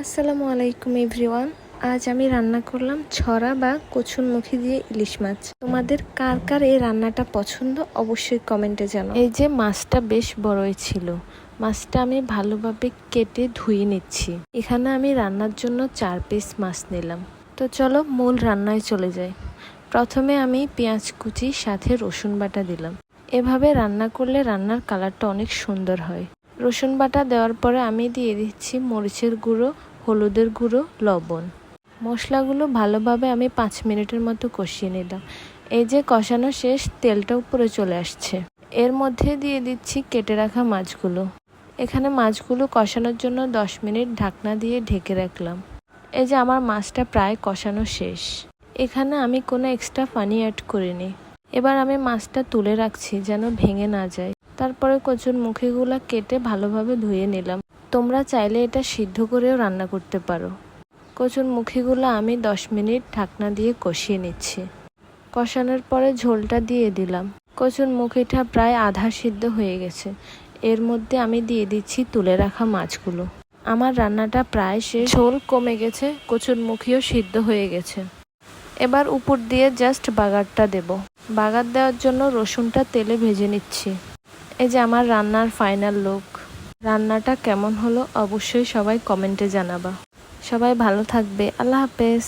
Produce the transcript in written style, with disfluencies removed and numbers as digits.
আসসালামু আলাইকুম এভরিওয়ান। আজ আমি রান্না করলাম ছড়া বা কচুরমুখী দিয়ে ইলিশ মাছ। তোমাদের কার কার এই রান্নাটা পছন্দ অবশ্যই কমেন্টে জানাও। এই যে মাছটা বেশ বড়ই ছিল, মাছটা আমি ভালোভাবে কেটে ধুয়ে নিচ্ছি। এখানে আমি রান্নার জন্য 4 পিস মাছ নিলাম। তো চলো মূল রান্নায় চলে যাই। প্রথমে আমি পেঁয়াজ কুচি সাথে রসুন বাটা দিলাম। এভাবে রান্না করলে রান্নার কালারটা অনেক সুন্দর হয়। রসুন বাটা দেওয়ার পরে আমি দিয়ে দিচ্ছি মরিচের গুঁড়ো, হলুদের গুঁড়ো, লবণ। মশলাগুলো ভালোভাবে আমি 5 মিনিটের মতো কষিয়ে নিলাম। এই যে কষানো শেষ, তেলটা উপরে চলে আসছে। এর মধ্যে দিয়ে দিচ্ছি কেটে রাখা মাছগুলো। এখানে মাছগুলো কষানোর জন্য 10 মিনিট ঢাকনা দিয়ে ঢেকে রাখলাম। এই যে আমার মাছটা প্রায় কষানো শেষ। এখানে আমি কোনো এক্সট্রা পানি অ্যাড করিনি। এবার আমি মাছটা তুলে রাখছি যেন ভেঙে না যায়। তারপরে কচুরমুখীগুলো কেটে ভালোভাবে ধুয়ে নিলাম। তোমরা চাইলে এটা সিদ্ধ করেও রান্না করতে পারো। কচুরমুখীগুলো আমি 10 মিনিট ঢাকনা দিয়ে কষিয়ে নিচ্ছি। কষানোর পরে ঝোলটা দিয়ে দিলাম। কচুরমুখীটা প্রায় আধা সিদ্ধ হয়ে গেছে। এর মধ্যে আমি দিয়ে দিচ্ছি তুলে রাখা মাছগুলো। আমার রান্নাটা প্রায় শেষ, ঝোল কমে গেছে, কচুরমুখীও সিদ্ধ হয়ে গেছে। এবার উপর দিয়ে জাস্ট বাগারটা দেব। বাগার দেওয়ার জন্য রসুনটা তেলে ভেজে নিচ্ছি। এই যে আমার রান্নার ফাইনাল লুক। রান্নাটা কেমন হলো অবশ্যই সবাই কমেন্টে জানাবা। সবাই ভালো থাকবে। আল্লাহ হাফেজ।